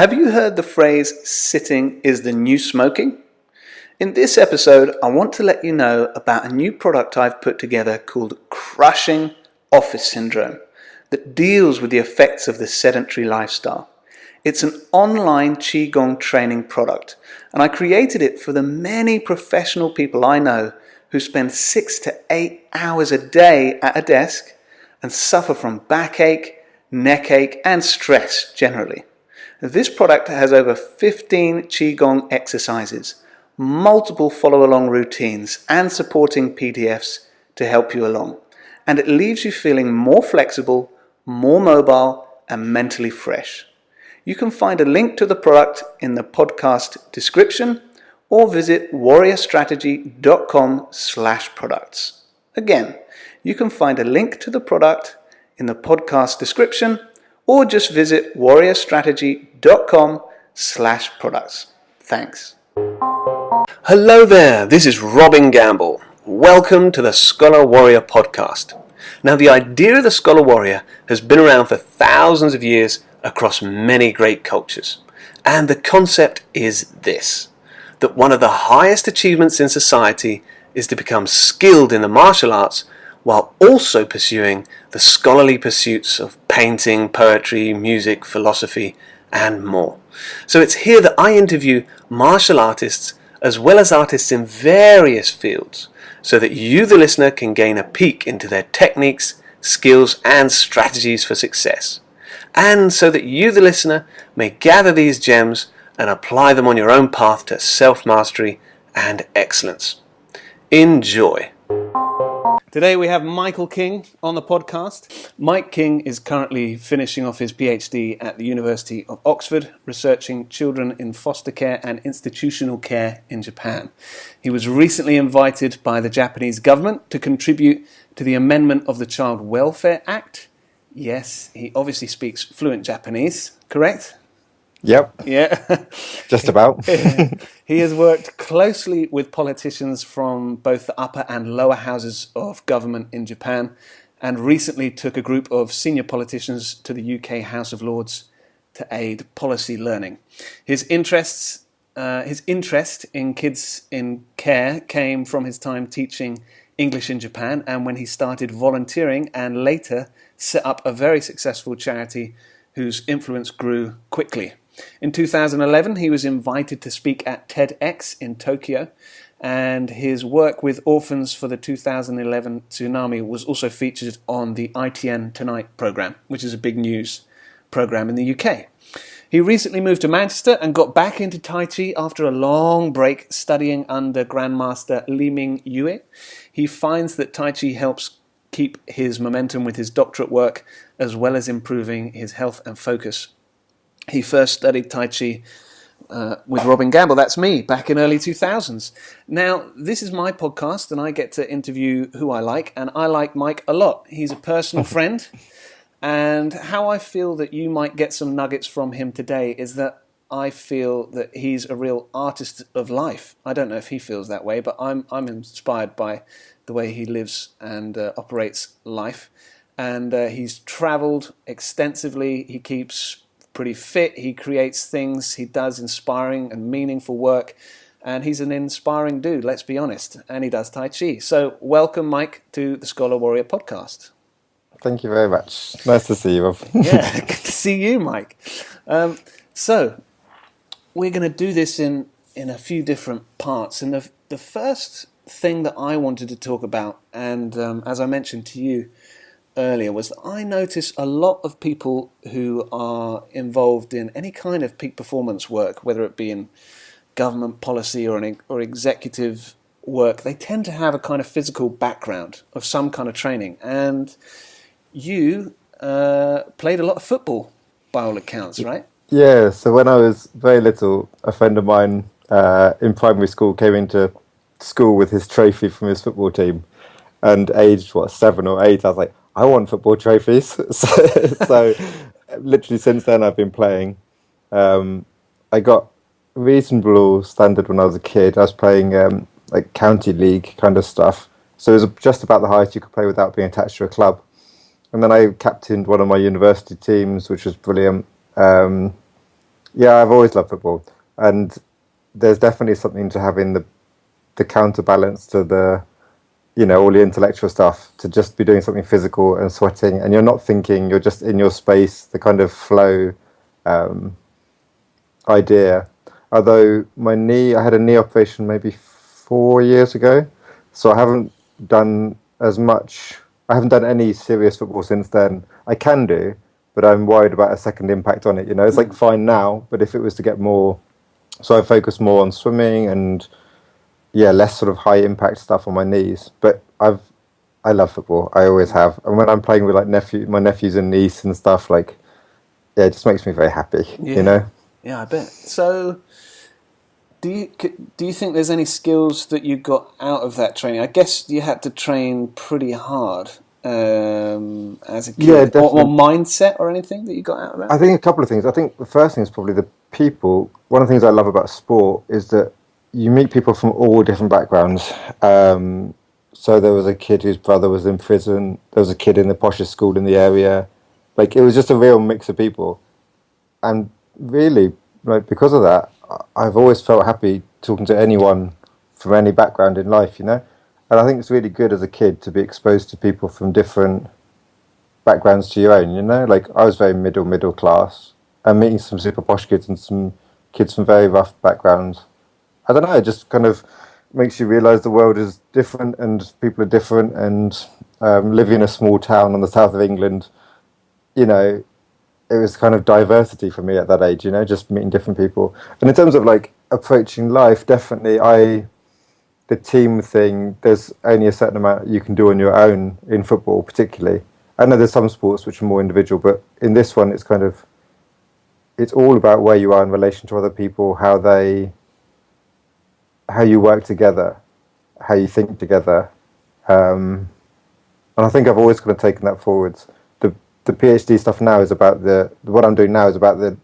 Have you heard the phrase, sitting is the new smoking? In this episode, I want to let you know about a new product I've put together called Crushing Office Syndrome that deals with the effects of the sedentary lifestyle. It's an online Qigong training product, and I created it for the many professional people I know who spend 6 to 8 hours a day at a desk and suffer from backache, neckache, and stress generally. This product has over 15 Qigong exercises, multiple follow-along routines, and supporting PDFs to help you along. And it leaves you feeling more flexible, more mobile, and mentally fresh. You can find a link to the product in the podcast description or visit warriorstrategy.com/products. Again, you can find a link to the product in the podcast description or just visit warriorstrategy.com/products. Thanks. Hello there, this is Robin Gamble. Welcome to the Scholar Warrior podcast. Now, the idea of the Scholar Warrior has been around for thousands of years across many great cultures. And the concept is this, that one of the highest achievements in society is to become skilled in the martial arts while also pursuing the scholarly pursuits of painting, poetry, music, philosophy, and more. So it's here that I interview martial artists as well as artists in various fields, so that you, the listener, can gain a peek into their techniques, skills, and strategies for success. And so that you, the listener, may gather these gems and apply them on your own path to self-mastery and excellence. Enjoy. Today we have Michael King on the podcast. Mike King is currently finishing off his PhD at the University of Oxford, researching children in foster care and institutional care in Japan. He was recently invited by the Japanese government to contribute to the amendment of the Child Welfare Act. Yes, he obviously speaks fluent Japanese, correct? Yep. Yeah. Just about. He has worked closely with politicians from both the upper and lower houses of government in Japan, and recently took a group of senior politicians to the UK House of Lords to aid policy learning. His interest in kids in care came from his time teaching English in Japan, and when he started volunteering and later set up a very successful charity whose influence grew quickly. In 2011, he was invited to speak at TEDx in Tokyo, and his work with orphans for the 2011 tsunami was also featured on the ITN Tonight programme, which is a big news programme in the UK. He recently moved to Manchester and got back into Tai Chi after a long break studying under Grandmaster Li Ming Yue. He finds that Tai Chi helps keep his momentum with his doctorate work, as well as improving his health and focus. He first studied Tai Chi with Robin Gamble, that's me, back in early 2000s. Now, this is my podcast, and I get to interview who I like, and I like Mike a lot. He's a personal friend, and how I feel that you might get some nuggets from him today is that I feel that he's a real artist of life. I don't know if he feels that way, but I'm inspired by the way he lives and operates life. And he's travelled extensively. He keeps pretty fit. He creates things. He does inspiring and meaningful work. And he's an inspiring dude, let's be honest. And he does Tai Chi. So welcome, Mike, to the Scholar Warrior podcast. Thank you very much. Nice to see you, Rob. Yeah, good to see you, Mike. So we're going to do this in a few different parts. And the first thing that I wanted to talk about, and as I mentioned to you earlier, was that I notice a lot of people who are involved in any kind of peak performance work, whether it be in government policy or executive work, they tend to have a kind of physical background of some kind of training. And you played a lot of football, by all accounts, right? Yeah, so when I was very little, a friend of mine in primary school came into school with his trophy from his football team, and aged 7 or 8, I was like, I want football trophies. so literally since then I've been playing. I got reasonable standard when I was a kid. I was playing like county league kind of stuff, so it was just about the highest you could play without being attached to a club. And then I captained one of my university teams, which was brilliant. Yeah, I've always loved football, and there's definitely something to having the counterbalance to the all the intellectual stuff, to just be doing something physical and sweating, and you're not thinking, you're just in your space, the kind of flow um, idea. Although I had a knee operation maybe 4 years ago, so I haven't done as much. I haven't done any serious football since then. I can do, but I'm worried about a second impact on it. It's like fine now, but if it was to get more, so I focus more on swimming and yeah, less sort of high impact stuff on my knees. But I love football. I always have, and when I'm playing with like my nephews and niece and stuff, like yeah, it just makes me very happy. Yeah, yeah, I bet. So, do you think there's any skills that you got out of that training? I guess you had to train pretty hard as a Yeah, kid, or definitely. mindset, or anything that you got out of that. I think a couple of things. I think the first thing is probably the people. One of the things I love about sport is that you meet people from all different backgrounds. So there was a kid whose brother was in prison. There was a kid in the poshest school in the area. Like it was just a real mix of people, and really, like because of that, I've always felt happy talking to anyone from any background in life. And I think it's really good as a kid to be exposed to people from different backgrounds to your own. Like I was very middle class, and meeting some super posh kids and some kids from very rough backgrounds. I don't know, it just kind of makes you realise the world is different and people are different. And living in a small town on the south of England, you know, it was kind of diversity for me at that age. Just meeting different people. And in terms of like approaching life, definitely the team thing, there's only a certain amount you can do on your own in football, particularly. I know there's some sports which are more individual, but in this one, it's all about where you are in relation to other people, how you work together, how you think together, and I think I've always kind of taken that forwards. The PhD stuff now is about what I'm doing now is about the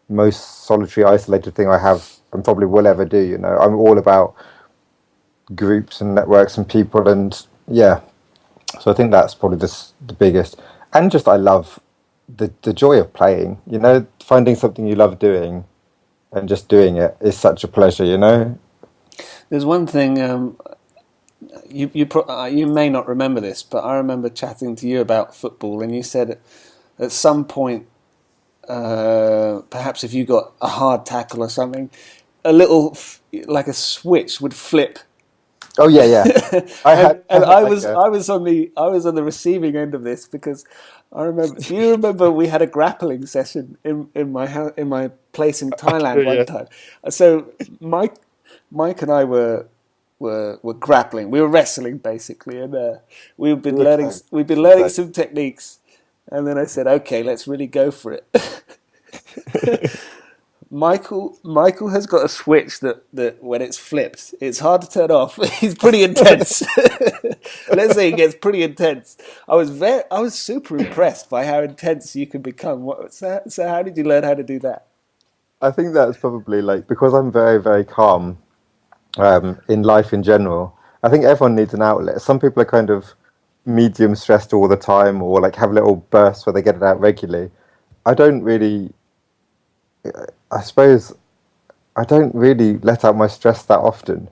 most solitary, isolated thing I have and probably will ever do. I'm all about groups and networks and people, and yeah. So I think that's probably the biggest. And just I love the joy of playing. Finding something you love doing and just doing it is such a pleasure. There's one thing you may not remember this, but I remember chatting to you about football, and you said at some point, perhaps if you got a hard tackle or something, a little like a switch would flip. Oh yeah, yeah. I And had like a I was on the receiving end of this because I remember. Do you remember we had a grappling session in my place in Thailand one yeah. time? So Mike and I were grappling. We were wrestling basically, and We were close. we've been We were learning close. some techniques. And then I said, "Okay, let's really go for it." Michael has got a switch that when it's flipped, it's hard to turn off. He's pretty intense. Let's say he gets pretty intense. I was super impressed by how intense you can become. So how did you learn how to do that? I think that's probably like because I'm very, very calm in life in general. I think everyone needs an outlet. Some people are kind of medium stressed all the time, or like have little bursts where they get it out regularly. I don't really. I suppose I don't really let out my stress that often.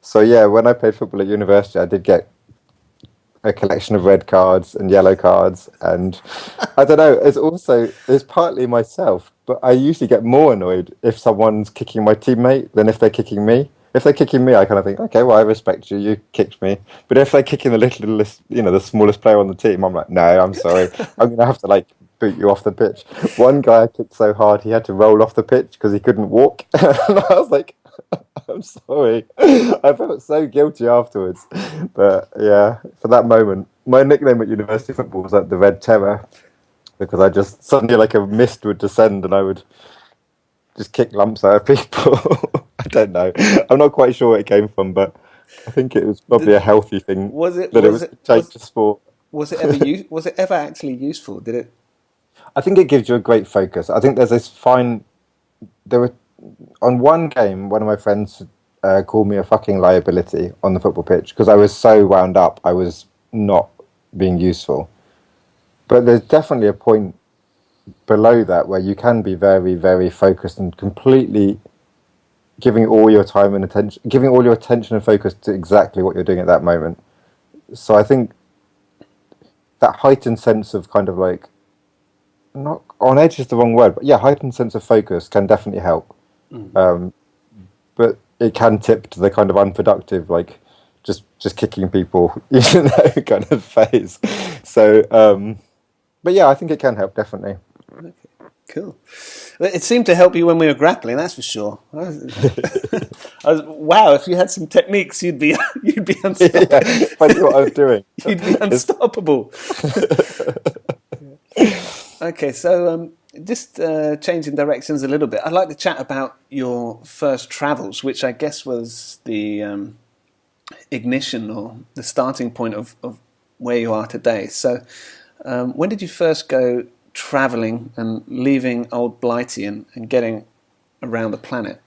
So yeah, when I played football at university, I did get a collection of red cards and yellow cards, and I don't know. It's partly myself, but I usually get more annoyed if someone's kicking my teammate than if they're kicking me. If they're kicking me, I kind of think, okay, well, I respect you. You kicked me. But if they're kicking the littlest, the smallest player on the team, I'm like, no, I'm sorry. I'm gonna have to like boot you off the pitch. One guy I kicked so hard he had to roll off the pitch because he couldn't walk, and I was like, I'm sorry. I felt so guilty afterwards. But yeah, for that moment, my nickname at university football was like the Red Terror because I just suddenly like a mist would descend and I would just kick lumps out of people. I don't know. I'm not quite sure where it came from, but I think it was probably a Did, healthy thing was it that it was was it take to sport. was it ever actually useful? Did it? I think it gives you a great focus. I think there's this fine. There were on one game, one of my friends called me a fucking liability on the football pitch because I was so wound up. I was not being useful. But there's definitely a point. below that where you can be very, very focused and completely giving all your time and attention, giving all your attention and focus to exactly what you're doing at that moment. So I think that heightened sense of kind of like, not on edge is the wrong word, but yeah, heightened sense of focus can definitely help. Um, but it can tip to the kind of unproductive, like just kicking people, you know, kind of phase. So, but yeah, I think it can help definitely. Cool. Well, it seemed to help you when we were grappling, that's for sure. Wow, if you had some techniques, you'd be Yeah, unstoppable. if I knew what I was doing. You'd be It's, unstoppable. Okay, so just changing directions a little bit. I'd like to chat about your first travels, which I guess was the ignition or the starting point of where you are today. So, when did you first go traveling and leaving old Blighty and getting around the planet?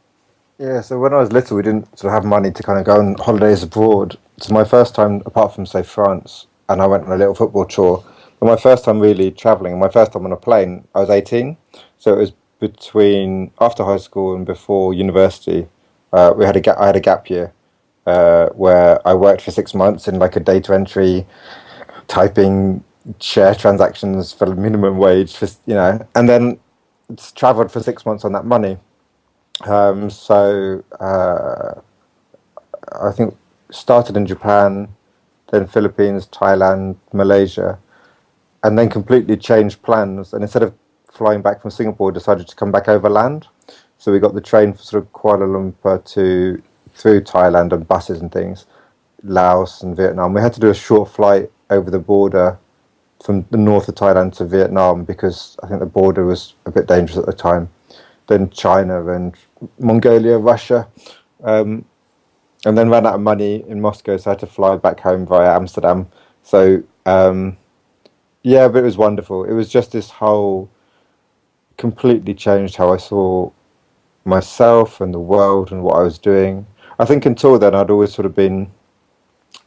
yeah, so when I was little, we didn't sort of have money to kind of go on holidays abroad. So my first time, apart from say France, and I went on a little football tour. But my first time really traveling, my first time on a plane, I was 18. So it was between after high school and before university. I had a gap year where I worked for 6 months in like a data entry, typing share transactions for minimum wage, for, you know, and then travelled for 6 months on that money. I think started in Japan, then Philippines, Thailand, Malaysia, and then completely changed plans. And instead of flying back from Singapore, decided to come back overland. So we got the train from sort of Kuala Lumpur to through Thailand and buses and things, Laos and Vietnam. We had to do a short flight over the border from the north of Thailand to Vietnam because I think the border was a bit dangerous at the time. Then China and Mongolia, Russia, and then ran out of money in Moscow, so I had to fly back home via Amsterdam. So yeah, but it was wonderful. It was just this whole completely changed how I saw myself and the world and what I was doing. I think until then I'd always sort of been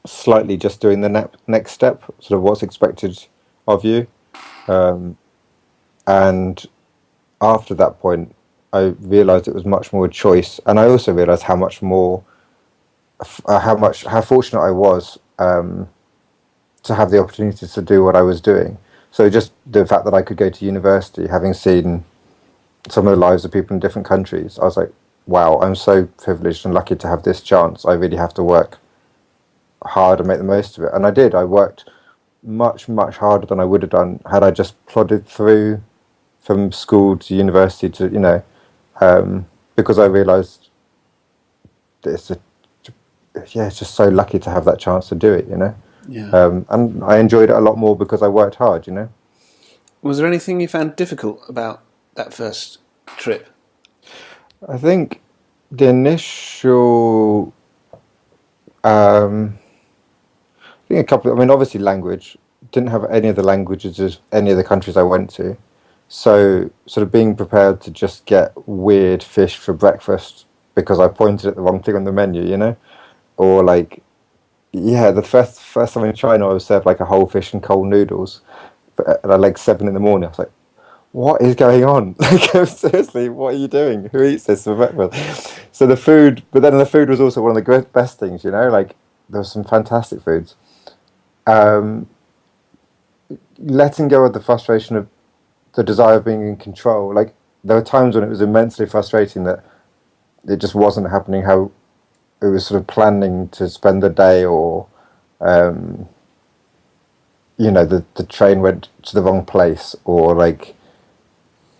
slightly just doing the next step, sort of what's expected of you. And after that point, I realised it was much more a choice, and I also realised how much more, how fortunate I was to have the opportunity to do what I was doing. So just the fact that I could go to university, having seen some of the lives of people in different countries, I was like, wow, I'm so privileged and lucky to have this chance. I really have to work hard and make the most of it. And I did. I worked much, much harder than I would have done had I just plodded through from school to university to, you know, because I realised that yeah, it's just so lucky to have that chance to do it, you know. Yeah. And I enjoyed it a lot more because I worked hard, you know. Was there anything you found difficult about that first trip? I think the initial, I think a couple. I mean, obviously, language. Didn't have any of the languages of any of the countries I went to, so sort of being prepared to just get weird fish for breakfast because I pointed at the wrong thing on the menu, you know, or like, yeah, the first time in China, I was served like a whole fish and cold noodles, but at like 7 in the morning. I was like, what is going on? Like, seriously, what are you doing? Who eats this for breakfast? So the food, but then the food was also one of the best things, you know, like there was some fantastic foods. Um, Letting go of the frustration of the desire of being in control. Like there were times when it was immensely frustrating that it just wasn't happening how it was sort of planning to spend the day, or um, you know, the train went to the wrong place, or like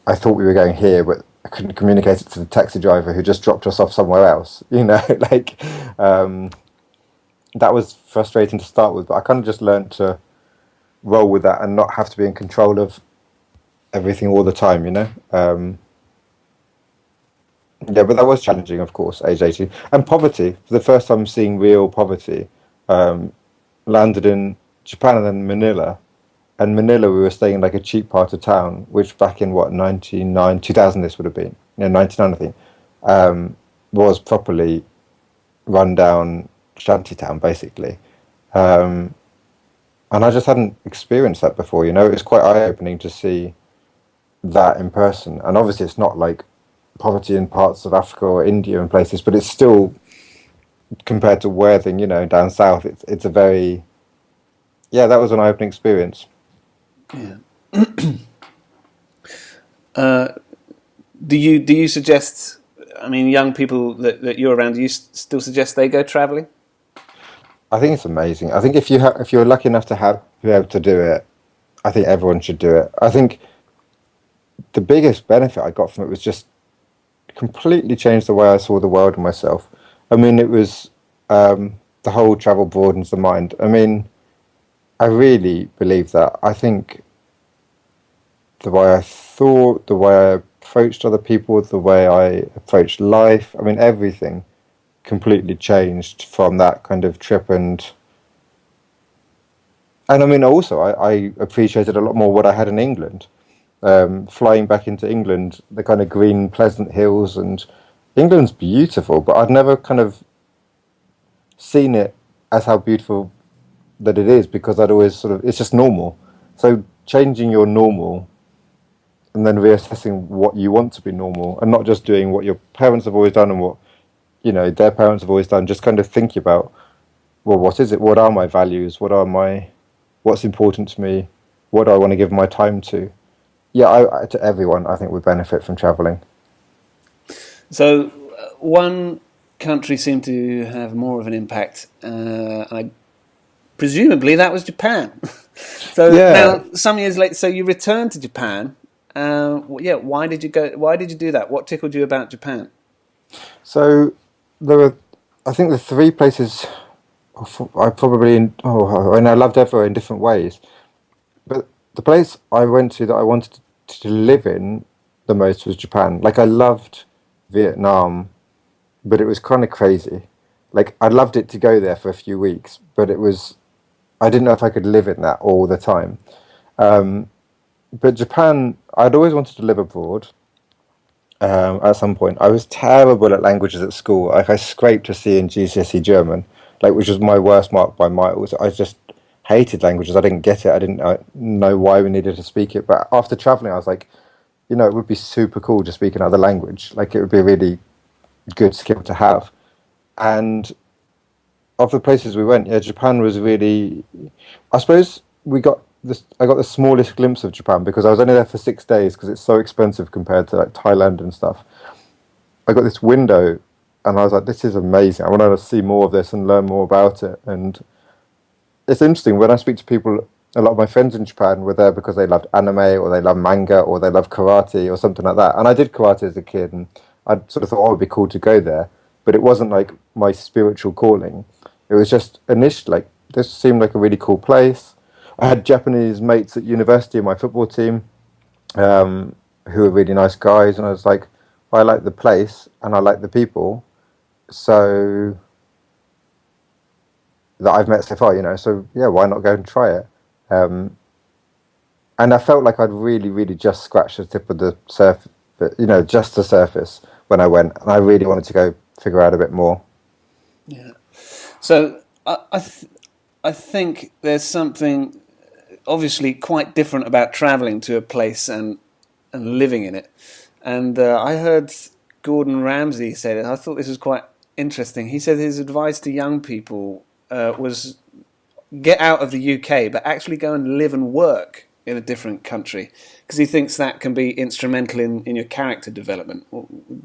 I thought we were going here, but I couldn't communicate it to the taxi driver who just dropped us off somewhere else. You know, like that was frustrating to start with, but I kind of just learned to roll with that and not have to be in control of everything all the time. You know, yeah, but that was challenging, of course, age 18, and poverty for the first time seeing real poverty. Um, Landed in Japan and then Manila. And Manila, we were staying in like a cheap part of town, which back in what 99, 2000, this would have been, you know, 99, I think, was properly run down shanty town, basically. Um, and I just hadn't experienced that before, you know. It was quite eye opening to see that in person. And obviously, it's not like poverty in parts of Africa or India and places, but it's still, compared to Worthing, down south, it's a very, yeah, that was an eye-opening experience. Yeah. Do you suggest? I mean, young people that you're around, do you still suggest they go travelling? I think it's amazing. I think if you're lucky enough to be able to do it, I think everyone should do it. I think the biggest benefit I got from it was just completely changed the way I saw the world and myself. I mean, it was the whole travel broadens the mind. I mean, I really believe that. I think the way I thought, the way I approached other people, the way I approached life, I mean, everything completely changed from that kind of trip. And I mean, also, I appreciated a lot more what I had in England. Flying back into England, the kind of green, pleasant hills, and England's beautiful, but I'd never kind of seen it as how beautiful that it is, because I'd always sort of, it's just normal. So changing your normal and then reassessing what you want to be normal, and not just doing what your parents have always done and what, their parents have always done, just kind of thinking about, well, what is it? What are my values? What's important to me? What do I want to give my time to? Yeah, to everyone, I think would benefit from traveling. So, one country seemed to have more of an impact. Presumably, that was Japan. So Yeah. now, some years later, so you returned to Japan. Yeah, why did you go? Why did you do that? What tickled you about Japan? So there were, I think, the three places I probably, and I loved everywhere in different ways. But the place I went to that I wanted to live in the most was Japan. Like, I loved Vietnam, but it was kind of crazy. Like, I loved it to go there for a few weeks, but I didn't know if I could live in that all the time. But Japan, I'd always wanted to live abroad. At some point, I was terrible at languages at school. Like, I scraped a C in GCSE German, like, which was my worst mark by miles. I just hated languages. I didn't get it. I didn't know why we needed to speak it. But after traveling, I was like, it would be super cool to speak another language. Like, it would be a really good skill to have. And of the places we went, yeah, Japan was really. I suppose we got this. I got the smallest glimpse of Japan because I was only there for 6 days, because it's so expensive compared to like Thailand and stuff. I got this window, and I was like, "This is amazing. I want to see more of this and learn more about it." And it's interesting when I speak to people. A lot of my friends in Japan were there because they loved anime, or they loved manga, or they loved karate, or something like that. And I did karate as a kid, and I sort of thought, oh, it'd be cool to go there, but it wasn't like my spiritual calling. It was just initially like, this seemed like a really cool place. I had Japanese mates at university in my football team, who were really nice guys, and I was like, well, I like the place and I like the people, so that I've met so far, So yeah, why not go and try it? Um, and I felt like I'd really, really just scratched the tip of the surface, just the surface when I went, and I really wanted to go figure out a bit more. Yeah. So I think there's something obviously quite different about traveling to a place and living in it. And I heard Gordon Ramsay say it. I thought this was quite interesting. He said his advice to young people was get out of the UK, but actually go and live and work in a different country, because he thinks that can be instrumental in your character development.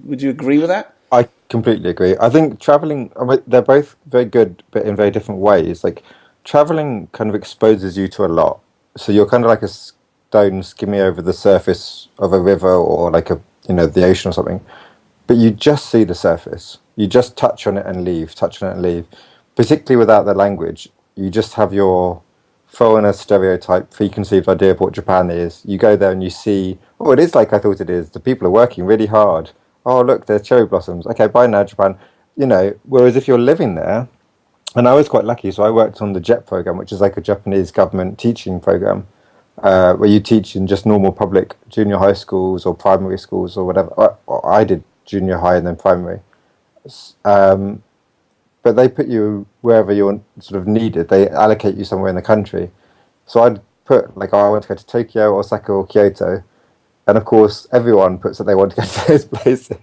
Would you agree with that? I completely agree. I think traveling, I mean, they're both very good, but in very different ways. Like, traveling kind of exposes you to a lot. So you're kind of like a stone skimming over the surface of a river, or like the ocean or something. But you just see the surface. You just touch on it and leave, touch on it and leave. Particularly without the language, you just have your foreigner stereotype, preconceived idea of what Japan is. You go there and you see, oh, it is like I thought it is. The people are working really hard. Oh, look, there's cherry blossoms. Okay, bye now, Japan. Whereas if you're living there, and I was quite lucky, so I worked on the JET program, which is like a Japanese government teaching program, where you teach in just normal public junior high schools or primary schools or whatever. Or I did junior high and then primary. But they put you wherever you're sort of needed. They allocate you somewhere in the country. So I'd put, like, oh, I want to go to Tokyo, Osaka, or Kyoto. And of course, everyone puts that they want to go to those places.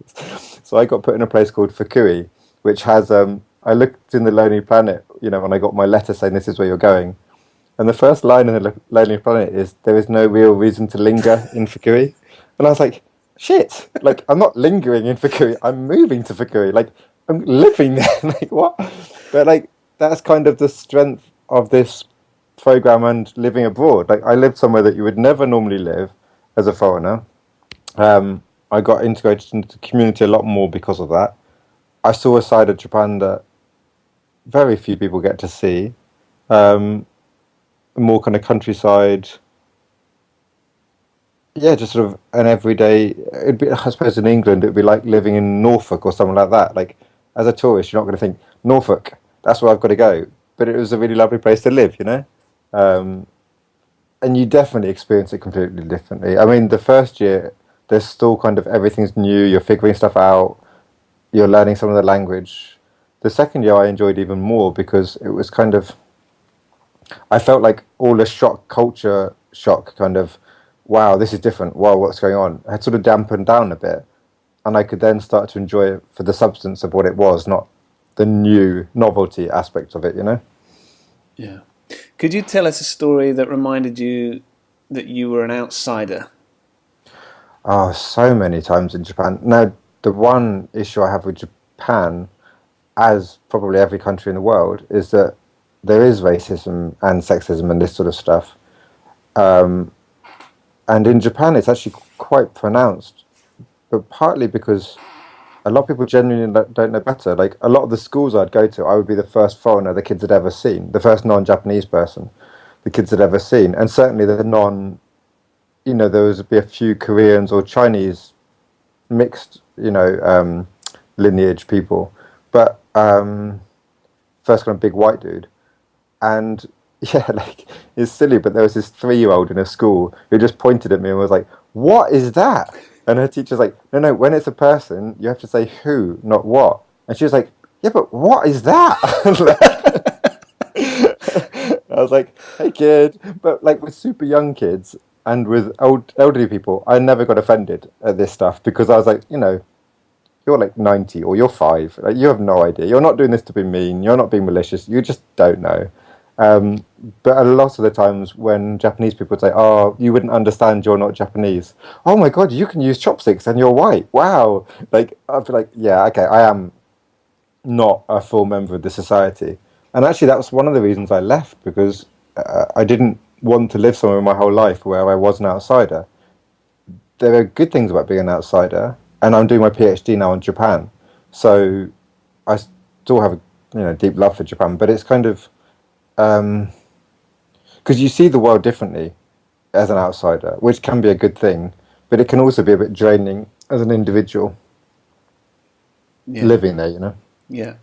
So I got put in a place called Fukui, which has, I looked in the Lonely Planet, when I got my letter saying this is where you're going. And the first line in the Lonely Planet is, there is no real reason to linger in Fukui. And I was like, shit, like, I'm not lingering in Fukui, I'm moving to Fukui. Like, I'm living there. Like, what? But, like, that's kind of the strength of this program and living abroad. Like, I lived somewhere that you would never normally live as a foreigner. I got integrated into the community a lot more because of that. I saw a side of Japan that very few people get to see. More kind of countryside. Yeah, just sort of an everyday. It'd be, I suppose, in England, it'd be like living in Norfolk or something like that. Like, as a tourist, you're not going to think Norfolk. That's where I've got to go. But it was a really lovely place to live, Um, and you definitely experience it completely differently. I mean, the first year, there's still kind of everything's new. You're figuring stuff out. You're learning some of the language. The second year, I enjoyed even more because it was kind of. I felt like all the culture shock, kind of, wow, this is different. Wow, what's going on? Had sort of dampened down a bit, and I could then start to enjoy it for the substance of what it was, not the new novelty aspect of it. Yeah. Could you tell us a story that reminded you that you were an outsider? Oh, so many times in Japan. Now, the one issue I have with Japan, as probably every country in the world, is that there is racism and sexism and this sort of stuff. And in Japan, it's actually quite pronounced, but partly because a lot of people genuinely don't know better. Like, a lot of the schools I'd go to, I would be the first foreigner the kids had ever seen, the first non-Japanese person the kids had ever seen, and certainly there would be a few Koreans or Chinese mixed, lineage people, but first kind of big white dude. And yeah, like, it's silly, but there was this 3-year-old in a school who just pointed at me and was like, "What is that?" And her teacher's like, "No, when it's a person, you have to say who, not what." And she was like, "Yeah, but what is that?" I was like, "Hey, kid." But like with super young kids and with elderly people, I never got offended at this stuff because I was like, you're like 90 or you're 5. Like, you have no idea. You're not doing this to be mean. You're not being malicious. You just don't know. But a lot of the times when Japanese people say, "Oh, you wouldn't understand. You're not Japanese." Oh my God, you can use chopsticks and you're white. Wow. Like, I feel like, yeah, okay, I am not a full member of the society. And actually, that was one of the reasons I left because I didn't want to live somewhere my whole life where I was an outsider. There are good things about being an outsider, and I'm doing my PhD now in Japan, so I still have a deep love for Japan. But it's kind of because you see the world differently as an outsider, which can be a good thing, but it can also be a bit draining as an individual living there. Yeah.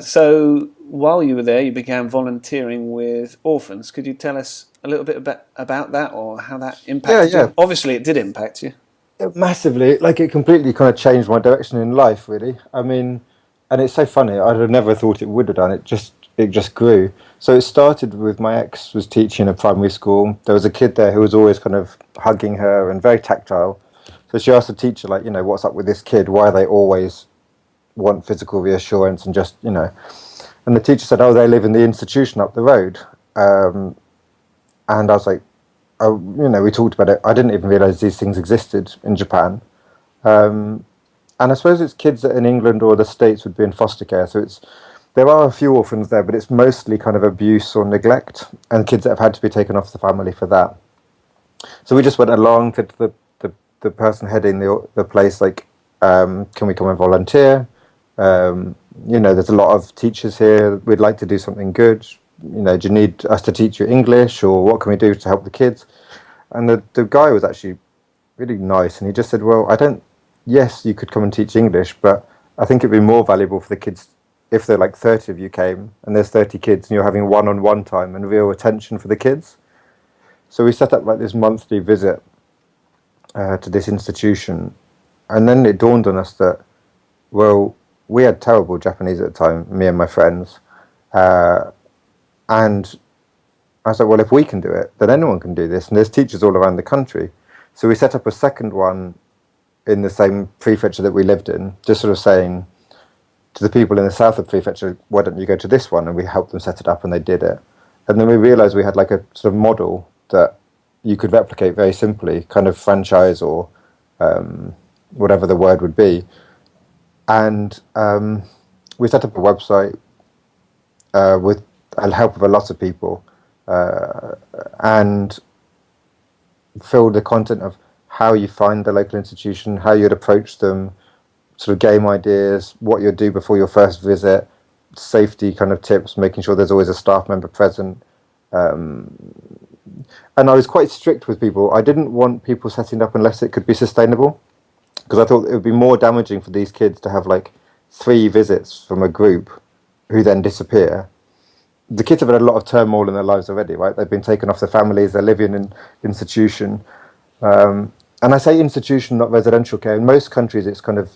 So while you were there, you began volunteering with orphans. Could you tell us a little bit about that or how that impacted Yeah. you? Obviously, it did impact you. Massively, like, it completely kind of changed my direction in life, really. I mean, and it's so funny. I'd have never thought it would have done. It just grew. So it started with my ex was teaching a primary school. There was a kid there who was always kind of hugging her and very tactile. So she asked the teacher, like, what's up with this kid? Why they always want physical reassurance and just. And the teacher said, "Oh, they live in the institution up the road." And I was like, "Oh, we talked about it. I didn't even realize these things existed in Japan." And I suppose it's kids that in England or the States would be in foster care. So there are a few orphans there, but it's mostly kind of abuse or neglect, and kids that have had to be taken off the family for that. So we just went along to the person heading the place, like, can we come and volunteer? There's a lot of teachers here. We'd like to do something good. Do you need us to teach you English, or what can we do to help the kids? And the guy was actually really nice, and he just said, "Well, yes, you could come and teach English, but I think it'd be more valuable for the kids if there like 30 of you came, and there's 30 kids, and you're having one-on-one time and real attention for the kids." So we set up like this monthly visit to this institution, and then it dawned on us that, well, we had terrible Japanese at the time, me and my friends, and I was like, well, if we can do it, then anyone can do this. And there's teachers all around the country. So we set up a second one in the same prefecture that we lived in, just sort of saying to the people in the south of the prefecture, why don't you go to this one? And we helped them set it up, and they did it. And then we realized we had like a sort of model that you could replicate very simply, kind of franchise or whatever the word would be. And we set up a website with the help of a lot of people, and filled the content of how you find the local institution, how you'd approach them, sort of game ideas, what you'd do before your first visit, safety kind of tips, making sure there's always a staff member present. And I was quite strict with people. I didn't want people setting up unless it could be sustainable, because I thought it would be more damaging for these kids to have like 3 visits from a group who then disappear. The kids have had a lot of turmoil in their lives already, right? They've been taken off their families, they're living in institution. And I say institution, not residential care. In most countries, it's kind of,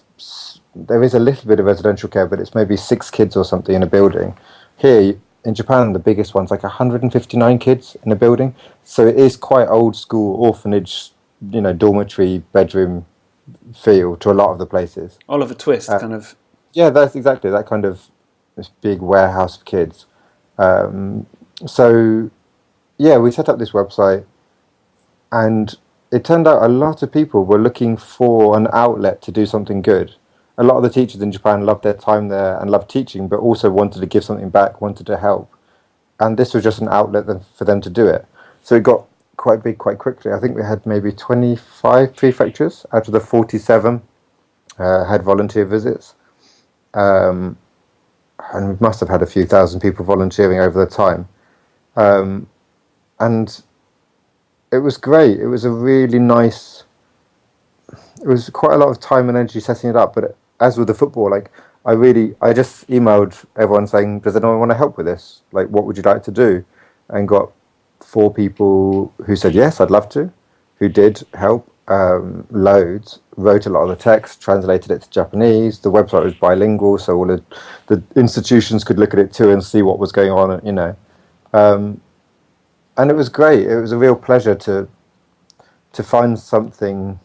there is a little bit of residential care, but it's maybe 6 kids or something in a building. Here in Japan, the biggest one's like 159 kids in a building. So it is quite old school orphanage, dormitory, bedroom feel to a lot of the places. Oliver Twist, kind of. Yeah, that's exactly that kind of, this big warehouse of kids. So, yeah, we set up this website, and it turned out a lot of people were looking for an outlet to do something good. A lot of the teachers in Japan loved their time there and loved teaching, but also wanted to give something back, wanted to help. And this was just an outlet for them to do it. So it got quite big quite quickly. I think we had maybe 25 prefectures out of the 47 had volunteer visits. And we must have had a few thousand people volunteering over the time. And it was great. It was a really nice... It was quite a lot of time and energy setting it up, but as with the football, like, I just emailed everyone saying, does anyone want to help with this? Like, what would you like to do? And got 4 people who said, yes, I'd love to, who did help, loads, wrote a lot of the text, translated it to Japanese. The website was bilingual, so all of the institutions could look at it too and see what was going on, and it was great. It was a real pleasure to find something,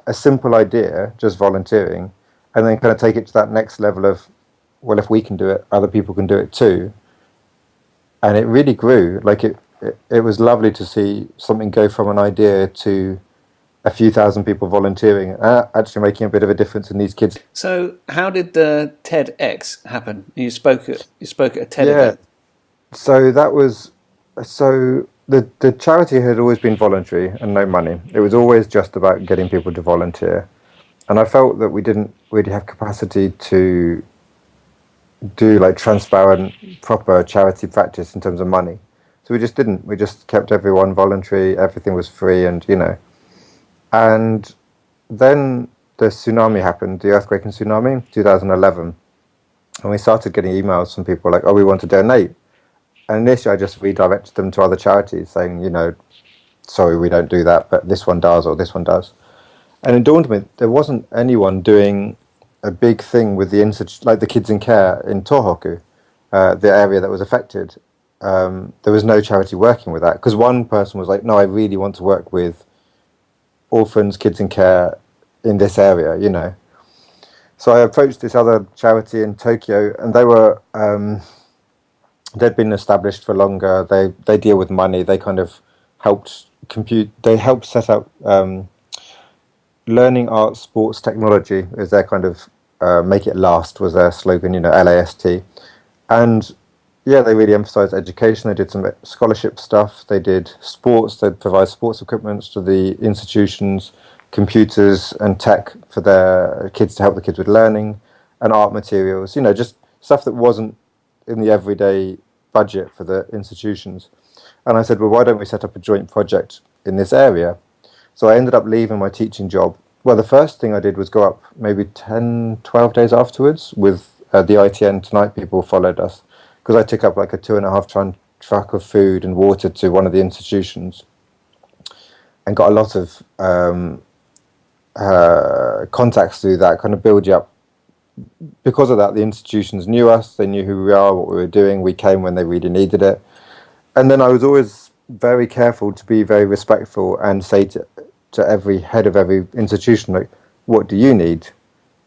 a simple idea, just volunteering, and then kind of take it to that next level of, well, if we can do it, other people can do it too. And it really grew. Like it was lovely to see something go from an idea to a few thousand people volunteering, actually making a bit of a difference in these kids. So how did the TEDx happen? You spoke at a TED event. So that was... So the charity had always been voluntary and no money. It was always just about getting people to volunteer. And I felt that we didn't really have capacity to do like transparent, proper charity practice in terms of money. So we just didn't. We just kept everyone voluntary. Everything was free and, And then the tsunami happened, the earthquake and tsunami, 2011. And we started getting emails from people like, oh, we want to donate. And initially I just redirected them to other charities saying, sorry, we don't do that, but this one does, or this one does. And it dawned on me, there wasn't anyone doing a big thing with the kids in care in Tohoku, the area that was affected. There was no charity working with that, because one person was like, no, I really want to work with orphans, kids in care in this area, So I approached this other charity in Tokyo, and they were... they'd been established for longer. They deal with money. They kind of helped They helped set up learning arts, sports, technology is their kind of make it last was their slogan. LAST, and yeah, they really emphasised education. They did some scholarship stuff. They did sports. They'd provide sports equipment to the institutions, computers and tech for their kids to help the kids with learning, and art materials. Just stuff that wasn't in the everyday budget for the institutions. And I said, well, why don't we set up a joint project in this area? So I ended up leaving my teaching job. Well, the first thing I did was go up maybe 10, 12 days afterwards with the ITN Tonight people followed us, because I took up like a 2.5-ton truck of food and water to one of the institutions and got a lot of contacts through that, kind of build you up. Because of that, the institutions knew us, they knew who we are, what we were doing. We came when they really needed it. And then I was always very careful to be very respectful and say to to every head of every institution, like, what do you need?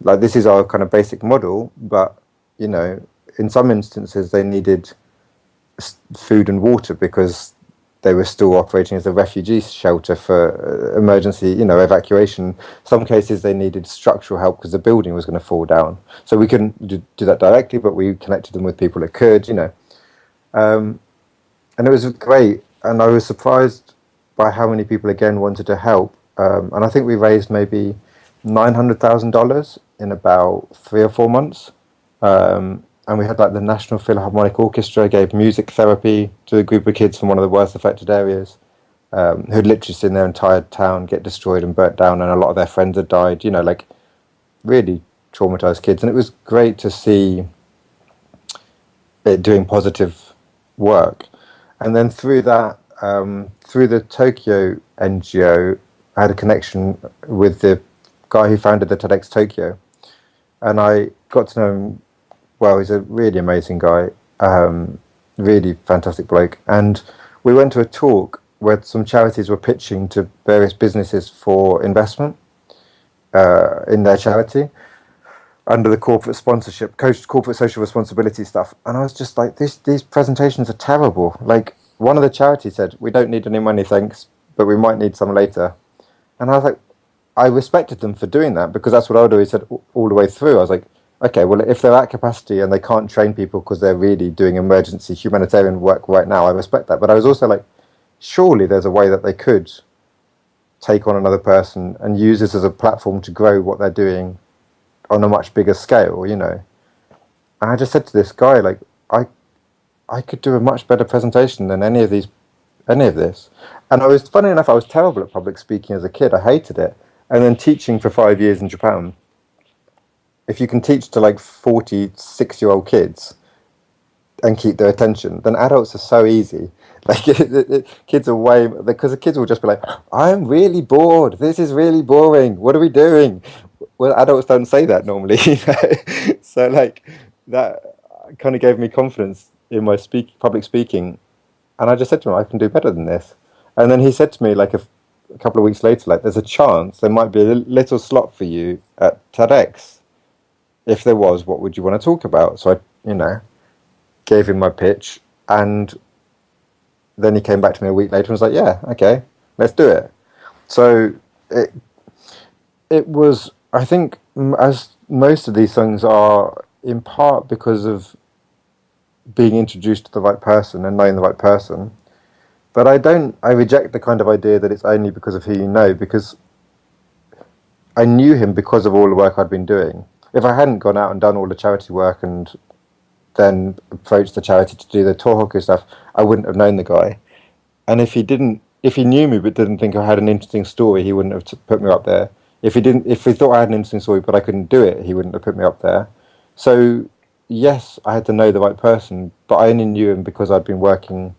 Like, this is our kind of basic model, but, you know, in some instances they needed food and water because they were still operating as a refugee shelter for emergency, you know, evacuation. Some cases they needed structural help because the building was going to fall down. So we couldn't do that directly, but we connected them with people that could, you know. And it was great. And I was surprised by how many people, again, wanted to help. And I think we raised maybe $900,000 in about 3 or 4 months. And we had like the National Philharmonic Orchestra gave music therapy to a group of kids from one of the worst affected areas, who'd literally seen their entire town get destroyed and burnt down, and a lot of their friends had died, you know, like really traumatized kids. And it was great to see it doing positive work. And then through that, through the Tokyo NGO, I had a connection with the guy who founded the TEDx Tokyo. And I got to know him well. He's a really amazing guy, really fantastic bloke. And we went to a talk where some charities were pitching to various businesses for investment in their charity under the corporate sponsorship, corporate social responsibility stuff. And I was just like, these presentations are terrible. Like, one of the charities said, we don't need any money, thanks, but we might need some later. And I was like, I respected them for doing that because that's what I'd always said all the way through. I was like, okay, well, if they're at capacity and they can't train people because they're really doing emergency humanitarian work right now, I respect that. But I was also like, surely there's a way that they could take on another person and use this as a platform to grow what they're doing on a much bigger scale, you know. And I just said to this guy, like, I could do a much better presentation than any of this. And funny enough, I was terrible at public speaking as a kid. I hated it. And then teaching for 5 years in Japan, if you can teach to like 46-year-old kids and keep their attention, then adults are so easy. Like, kids are because the kids will just be like, I'm really bored. This is really boring. What are we doing? Well, adults don't say that normally. You know? So like that kind of gave me confidence in my public speaking. And I just said to him, I can do better than this. And then he said to me like a couple of weeks later, like, there's a chance there might be a little slot for you at TEDx. If there was, what would you want to talk about? So I, you know, gave him my pitch, and then he came back to me a week later and was like, yeah, okay, let's do it. So it was, I think, as most of these things are, in part because of being introduced to the right person and knowing the right person. But I reject the kind of idea that it's only because of who you know, because I knew him because of all the work I'd been doing. If I hadn't gone out and done all the charity work and then approached the charity to do the Tohoku stuff, I wouldn't have known the guy. And if he knew me but didn't think I had an interesting story, he wouldn't have put me up there. If he thought I had an interesting story but I couldn't do it, he wouldn't have put me up there. So yes, I had to know the right person, but I only knew him because I'd been working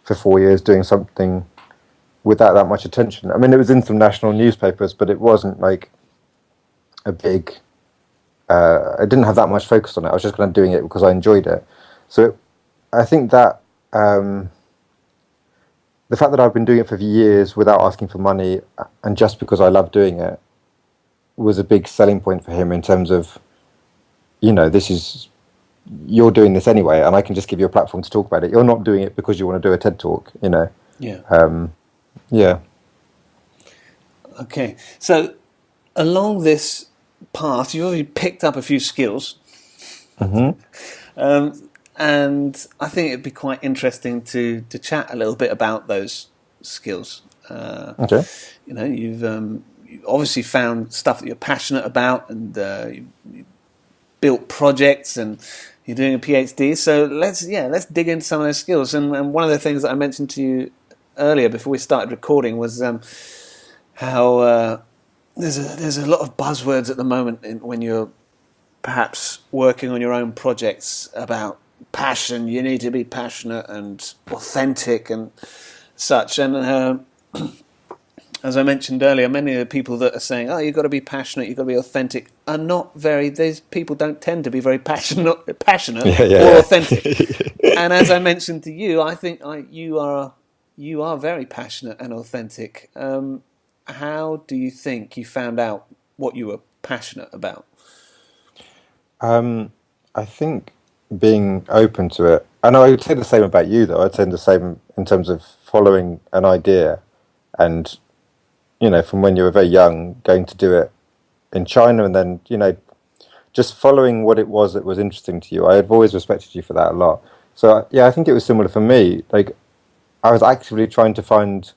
for 4 years doing something without that much attention. I mean, it was in some national newspapers, but it wasn't like a big... I didn't have that much focus on it. I was just kind of doing it because I enjoyed it. So I think that the fact that I've been doing it for years without asking for money and just because I love doing it was a big selling point for him in terms of, you know, you're doing this anyway, and I can just give you a platform to talk about it. You're not doing it because you want to do a TED Talk, you know. Yeah. Yeah. Okay. So along this path, you've already picked up a few skills. Mm-hmm. And I think it'd be quite interesting to chat a little bit about those skills. Okay. You know, you've obviously found stuff that you're passionate about, and you built projects, and you're doing a PhD. So let's dig into some of those skills. And one of the things that I mentioned to you earlier before we started recording was how there's a lot of buzzwords at the moment when you're perhaps working on your own projects about passion. You need to be passionate and authentic and such. And as I mentioned earlier, many of the people that are saying, "Oh, you've got to be passionate, you've got to be authentic," are not very. These people don't tend to be very passionate or authentic. And as I mentioned to you, I think you are very passionate and authentic. how do you think you found out what you were passionate about? I think being open to it, and I would say the same about you, though. I'd say the same in terms of following an idea, and from when you were very young, going to do it in China, and then just following what it was that was interesting to you. I have always respected you for that a lot. So yeah, I think it was similar for me. Like I was actively trying to find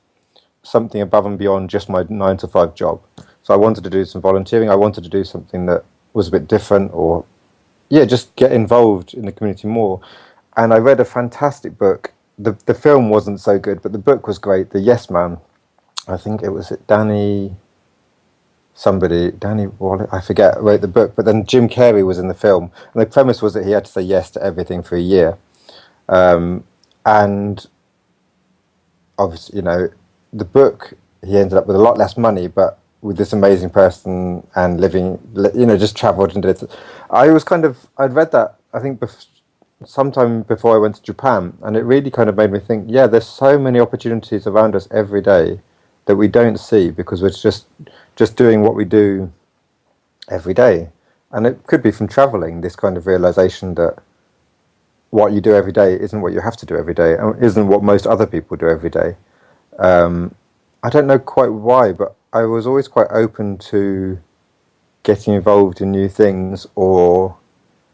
something above and beyond just my 9 to 5 job. So I wanted to do some volunteering. I wanted to do something that was a bit different, or yeah, just get involved in the community more. And I read a fantastic book. The film wasn't so good, but the book was great. The Yes Man. I think it was Danny Wallet, I forget, wrote the book. But then Jim Carrey was in the film, and the premise was that he had to say yes to everything for a year. And obviously, the book, he ended up with a lot less money, but with this amazing person and living, just traveled and did it. I'd read that, I think, sometime before I went to Japan, and it really kind of made me think, yeah, there's so many opportunities around us every day that we don't see because we're just doing what we do every day. And it could be from traveling, this kind of realization that what you do every day isn't what you have to do every day, and isn't what most other people do every day. I don't know quite why, but I was always quite open to getting involved in new things or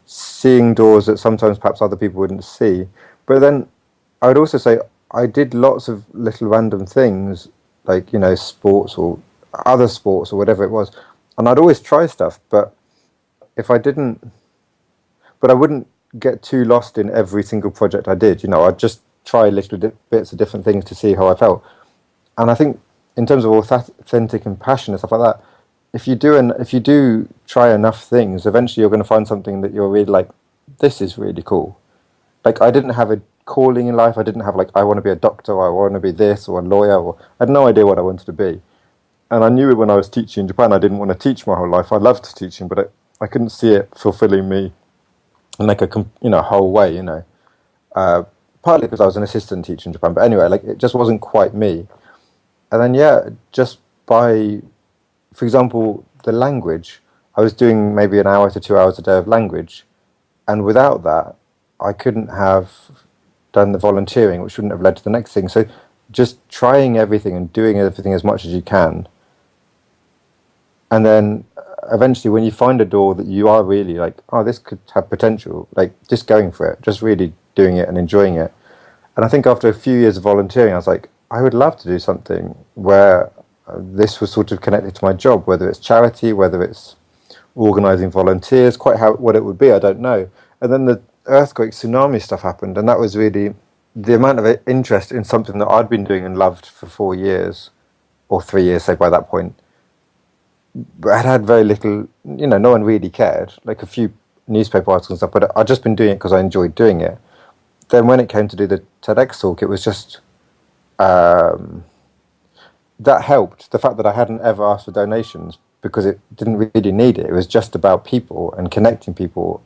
seeing doors that sometimes perhaps other people wouldn't see. But then I would also say I did lots of little random things, like, sports or other sports or whatever it was. And I'd always try stuff, but if I didn't, but I wouldn't get too lost in every single project I did. I'd just try little bits of different things to see how I felt. And I think in terms of authentic and passion and stuff like that, if you do try enough things, eventually you're going to find something that you're really like, this is really cool. Like I didn't have a calling in life. I didn't have like, I want to be a doctor, or I want to be this, or a lawyer, or I had no idea what I wanted to be. And I knew it when I was teaching in Japan. I didn't want to teach my whole life. I loved teaching, but I couldn't see it fulfilling me in like a whole way. Partly because I was an assistant teacher in Japan, but anyway, like it just wasn't quite me. And then yeah, just by, for example, the language, I was doing maybe an hour to 2 hours a day of language, and without that, I couldn't have done the volunteering, which wouldn't have led to the next thing. So just trying everything and doing everything as much as you can. And then eventually when you find a door that you are really like, oh, this could have potential, like just going for it, just really doing it and enjoying it. And I think after a few years of volunteering, I was like, I would love to do something where this was sort of connected to my job, whether it's charity, whether it's organising volunteers, what it would be, I don't know. And then the earthquake, tsunami stuff happened, and that was really the amount of interest in something that I'd been doing and loved for 4 years, or 3 years, say, by that point. But I'd had very little, no one really cared, like a few newspaper articles and stuff, but I'd just been doing it because I enjoyed doing it. Then when it came to do the TEDx talk, it was just, that helped, the fact that I hadn't ever asked for donations, because it didn't really need it. It was just about people and connecting people.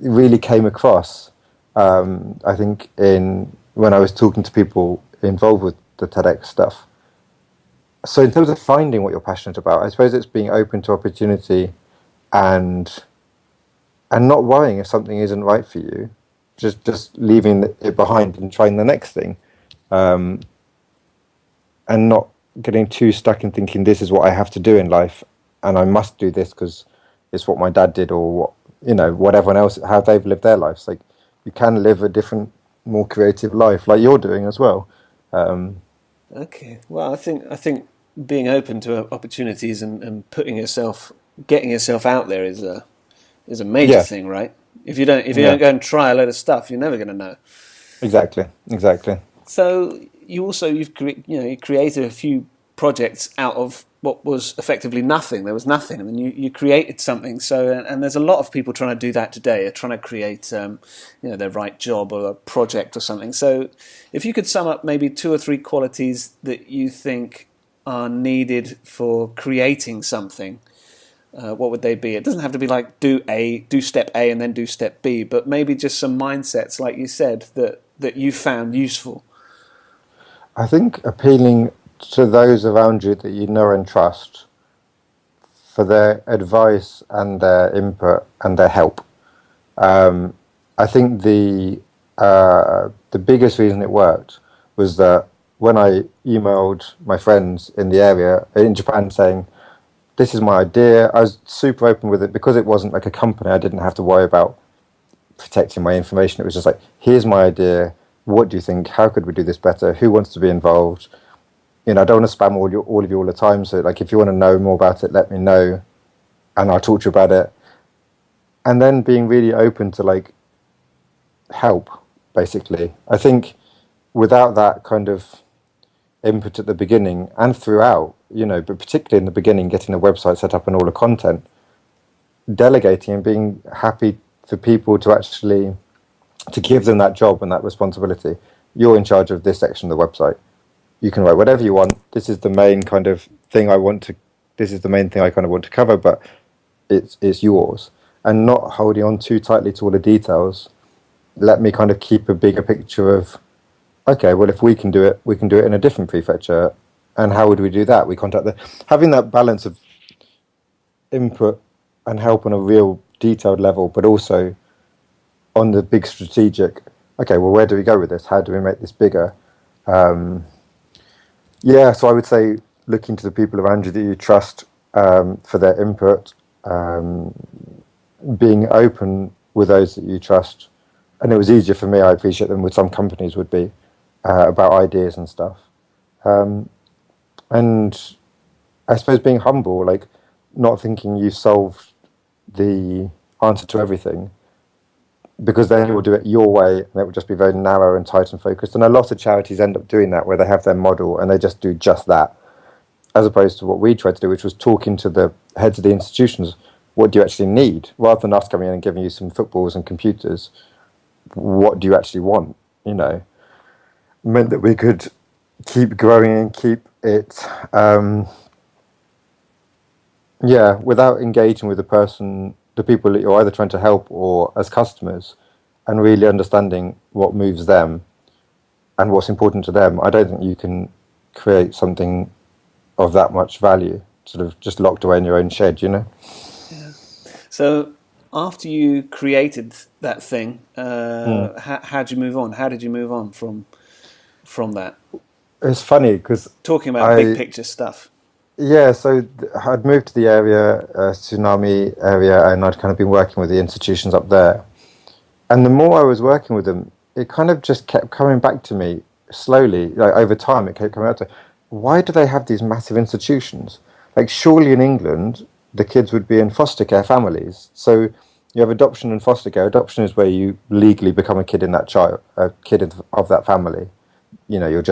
It really came across, I think, when I was talking to people involved with the TEDx stuff. So in terms of finding what you're passionate about, I suppose it's being open to opportunity and not worrying if something isn't right for you, just leaving it behind and trying the next thing, and not getting too stuck in thinking this is what I have to do in life and I must do this because it's what my dad did, or what everyone else, how they've lived their lives. Like you can live a different, more creative life, like you're doing as well. Okay, well, I think being open to opportunities and getting yourself out there is a major thing, right? If you don't go and try a load of stuff, you're never going to know. Exactly. So you created a few projects out of what was effectively nothing. There was nothing, and then you created something. So and there's a lot of people trying to do that today. Are trying to create their right job or a project or something. So if you could sum up maybe 2 or 3 qualities that you think are needed for creating something, what would they be? It doesn't have to be like do step A and then do step B, but maybe just some mindsets, like you said, that you found useful. I think appealing to those around you that you know and trust for their advice and their input and their help. I think the biggest reason it worked was that when I emailed my friends in the area in Japan saying, this is my idea, I was super open with it because it wasn't like a company. I didn't have to worry about protecting my information. It was just like, here's my idea. What do you think? How could we do this better? Who wants to be involved? You know, I don't want to spam all of you all the time. So like, if you want to know more about it, let me know and I'll talk to you about it. And then being really open to like help, basically. I think without that kind of input at the beginning and throughout, you know, but particularly in the beginning, getting the website set up and all the content, delegating and being happy for people to actually to give them that job and that responsibility. You're in charge of this section of the website. You can write whatever you want. This is the main kind of thing I want to. This is the main thing I kind of want to cover, but it's yours. And not holding on too tightly to all the details. Let me kind of keep a bigger picture of, okay, well, if we can do it in a different prefecture. And how would we do that? We contact having that balance of input and help on a real detailed level, but also on the big strategic, okay, well, where do we go with this? How do we make this bigger? Yeah, so I would say looking to the people around you that you trust for their input, being open with those that you trust. And it was easier for me, I appreciate them, with some companies would be, about ideas and stuff. And I suppose being humble, like not thinking you've solved the answer to everything, because then you'll do it your way and it will just be very narrow and tight and focused. And a lot of charities end up doing that, where they have their model and they just do just that, as opposed to what we tried to do, which was talking to the heads of the institutions. What do you actually need? Rather than us coming in and giving you some footballs and computers, what do you actually want? You know, meant that we could keep growing and keep it, without engaging with the people that you're either trying to help or as customers, and really understanding what moves them and what's important to them. I don't think you can create something of that much value, sort of just locked away in your own shed, you know? Yeah. So after you created that thing, how'd you move on? How did you move on from that? It's funny because Talking about big picture stuff. Yeah, so I'd moved to the area, tsunami area, and I'd kind of been working with the institutions up there. And the more I was working with them, it kind of just kept coming back to me slowly, like over time. It kept coming out to, why do they have these massive institutions? Like, surely in England, the kids would be in foster care families. So you have adoption and foster care. Adoption is where you legally become a kid in that child, a kid of that family. You know, you're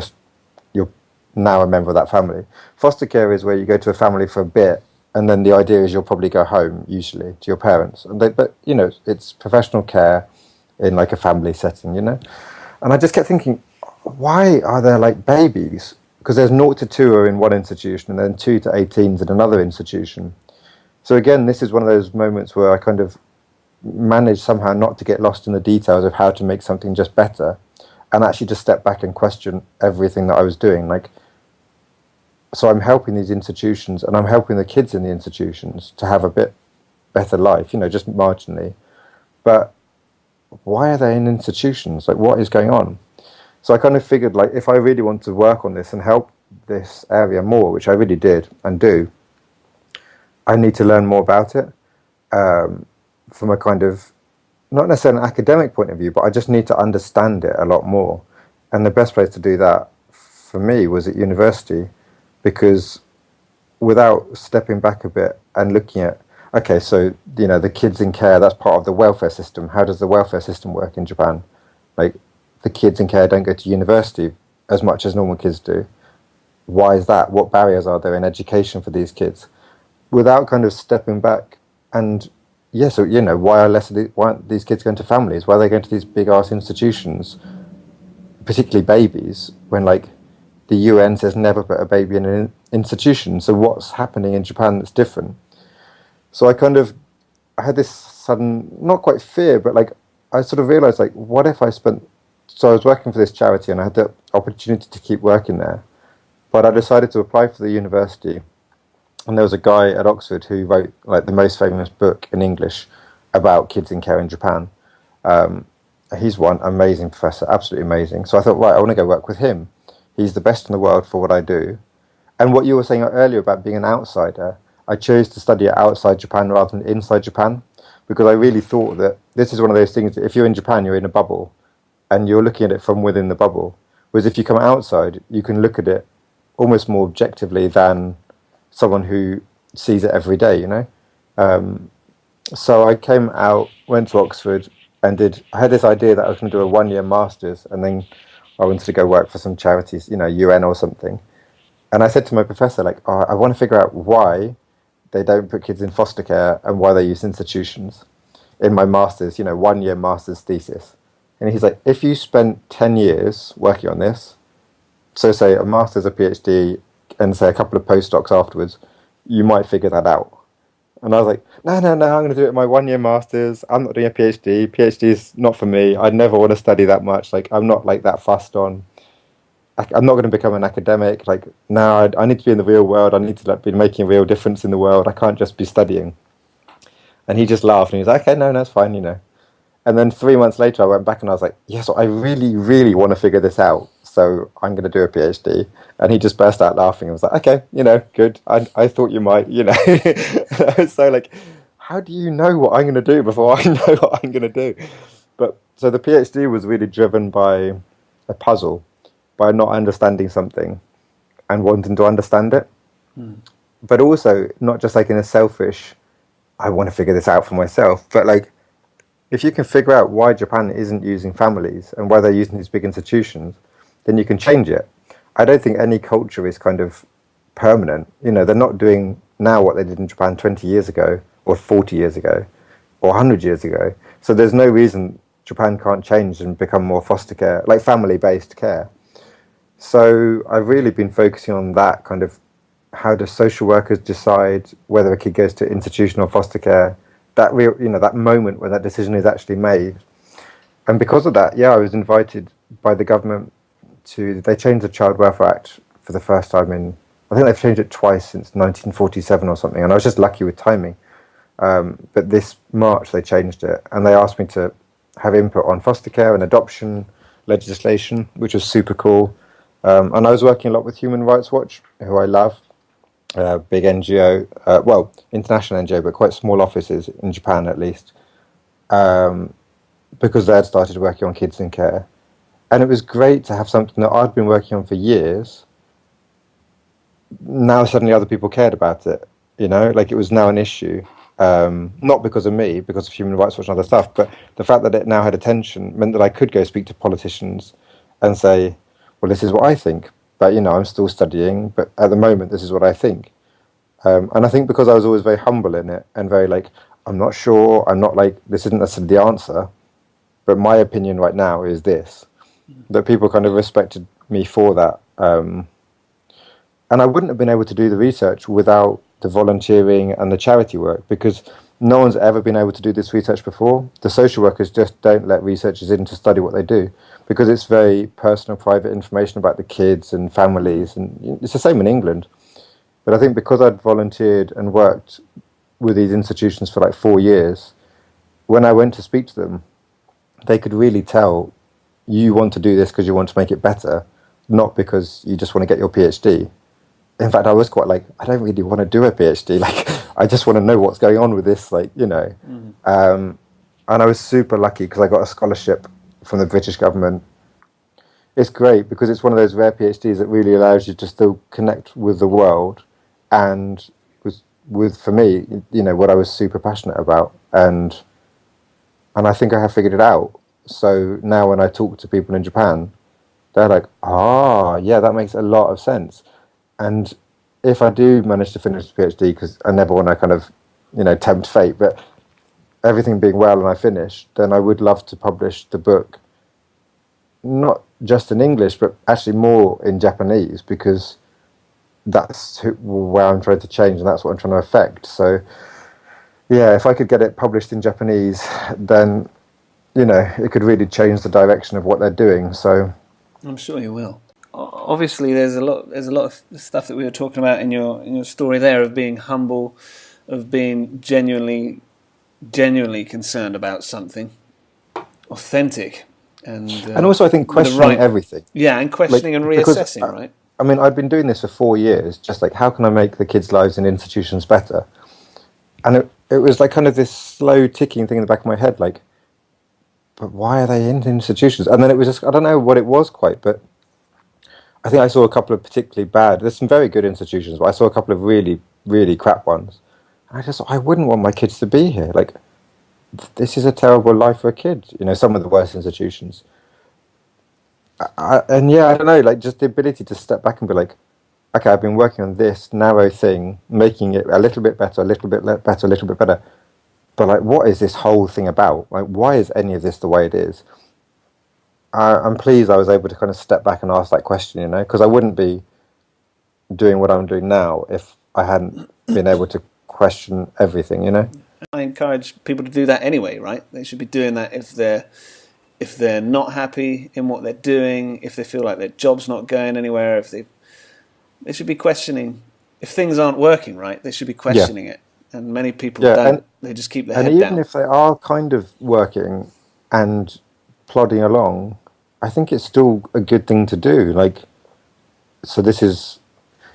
now a member of that family. Foster care is where you go to a family for a bit, and then the idea is you'll probably go home, usually, to your parents. But, you know, it's professional care in like a family setting, you know? And I just kept thinking, why are there like babies? Because there's 0 to 2 are in one institution, and then 2 to 18s in another institution. So again, this is one of those moments where I kind of managed somehow not to get lost in the details of how to make something just better, and actually just step back and question everything that I was doing. Like, so I'm helping these institutions, and I'm helping the kids in the institutions to have a bit better life, you know, just marginally. But why are they in institutions? Like, what is going on? So I kind of figured, like, if I really want to work on this and help this area more, which I really did and do, I need to learn more about it from a kind of, not necessarily an academic point of view, but I just need to understand it a lot more. And the best place to do that for me was at university, because without stepping back a bit and looking at, okay, so, you know, the kids in care, that's part of the welfare system. How does the welfare system work in Japan? Like, the kids in care don't go to university as much as normal kids do. Why is that? What barriers are there in education for these kids? Without kind of stepping back and, yeah, so, you know, why aren't these kids going to families? Why are they going to these big-ass institutions, particularly babies, when, like, the UN says never put a baby in an institution? So what's happening in Japan that's different? So I had this sudden, not quite fear, but like, I sort of realized, like, what if I was working for this charity and I had the opportunity to keep working there, But I decided to apply for the university, and there was a guy at Oxford who wrote like the most famous book in English about kids in care in Japan. Um, he's one amazing professor, absolutely amazing. So I thought, right, I want to go work with him. He's the best in the world for what I do. And what you were saying earlier about being an outsider, I chose to study it outside Japan rather than inside Japan, because I really thought that this is one of those things that if you're in Japan, you're in a bubble, and you're looking at it from within the bubble. Whereas if you come outside, you can look at it almost more objectively than someone who sees it every day, you know? So I came out, went to Oxford, and I had this idea that I was going to do a 1-year master's, and then I wanted to go work for some charities, you know, UN or something. And I said to my professor, like, oh, I want to figure out why they don't put kids in foster care and why they use institutions in my master's, you know, 1-year master's thesis. And he's like, if you spent 10 years working on this, so say a master's, a PhD, and say a couple of postdocs afterwards, you might figure that out. And I was like, no, I'm going to do it in my 1-year master's. I'm not doing a PhD. PhD is not for me. I'd never want to study that much. Like, I'm not like that fussed on. I'm not going to become an academic. Like, no, I need to be in the real world. I need to like be making a real difference in the world. I can't just be studying. And he just laughed and he was like, okay, no, that's fine, you know. And then 3 months later, I went back and I was like, yes, I really, really want to figure this out. So I'm going to do a PhD. And he just burst out laughing and was like, okay, you know, good. I thought you might, you know. And I was so like, how do you know what I'm going to do before I know what I'm going to do? But so the PhD was really driven by a puzzle, by not understanding something and wanting to understand it. But also not just like in a selfish, I want to figure this out for myself, but like, if you can figure out why Japan isn't using families and why they're using these big institutions, then you can change it. I don't think any culture is kind of permanent. You know, they're not doing now what they did in Japan 20 years ago or 40 years ago or 100 years ago. So there's no reason Japan can't change and become more foster care, like family-based care. So I've really been focusing on that kind of, how do social workers decide whether a kid goes to institutional foster care, that real, you know, that moment when that decision is actually made. And because of that, yeah, I was invited by the government they changed the Child Welfare Act for the first time I think they've changed it twice since 1947 or something, and I was just lucky with timing. But this March they changed it, and they asked me to have input on foster care and adoption legislation, which was super cool. And I was working a lot with Human Rights Watch, who I love. Big NGO, well, international NGO, but quite small offices in Japan at least, because they had started working on kids in care. And it was great to have something that I'd been working on for years. Now suddenly other people cared about it, you know, like it was now an issue. Not because of me, because of Human Rights Watch and other stuff, but the fact that it now had attention meant that I could go speak to politicians and say, well, this is what I think. But, you know, I'm still studying, but at the moment, this is what I think. And I think because I was always very humble in it and very like, I'm not sure, I'm not like, this isn't necessarily the answer, but my opinion right now is this, that people kind of respected me for that. And I wouldn't have been able to do the research without the volunteering and the charity work, because no one's ever been able to do this research before. The social workers just don't let researchers in to study what they do, because it's very personal, private information about the kids and families, and it's the same in England. But I think because I'd volunteered and worked with these institutions for like 4 years, when I went to speak to them, they could really tell, you want to do this because you want to make it better, not because you just want to get your PhD. In fact, I was quite like, I don't really want to do a PhD. Like, I just want to know what's going on with this, like, you know. And I was super lucky because I got a scholarship from the British government. It's great because it's one of those rare PhDs that really allows you to still connect with the world and with for me, you know, what I was super passionate about. And I think I have figured it out. So now when I talk to people in Japan, they're like, yeah, that makes a lot of sense. And if I do manage to finish the PhD, because I never want to kind of, you know, tempt fate, but everything being well and I finish, then I would love to publish the book, not just in English, but actually more in Japanese, because that's where I'm trying to change and that's what I'm trying to affect. So, yeah, if I could get it published in Japanese, then, you know, it could really change the direction of what they're doing. So I'm sure you will. obviously there's a lot of stuff that we were talking about in your story there, of being humble, of being genuinely concerned about something, authentic, and And also, I think with the questioning right, everything, yeah, and like questioning and because reassessing, right? I mean, I've been doing this for 4 years, just like how can I make the kids' lives in institutions better? And it was like kind of this slow ticking thing in the back of my head, like, but why are they in institutions? And then it was just, I don't know what it was quite, but I think I saw a couple of particularly bad. There's some very good institutions, but I saw a couple of really, really crap ones. And I wouldn't want my kids to be here. Like, this is a terrible life for a kid. You know, some of the worst institutions. And yeah, I don't know, like just the ability to step back and be like, okay, I've been working on this narrow thing, making it a little bit better, a little bit better, a little bit better. But like, what is this whole thing about? Like, why is any of this the way it is? I'm pleased I was able to kind of step back and ask that question, you know, because I wouldn't be doing what I'm doing now if I hadn't been able to question everything, you know. I encourage people to do that anyway, right? They should be doing that if they're not happy in what they're doing, if they feel like their job's not going anywhere, if they should be questioning if things aren't working right. They should be Yeah, questioning it, and many people yeah, don't. They just keep their and head even down. if they are kind of working and plodding along, I think it's still a good thing to do. Like, so this is,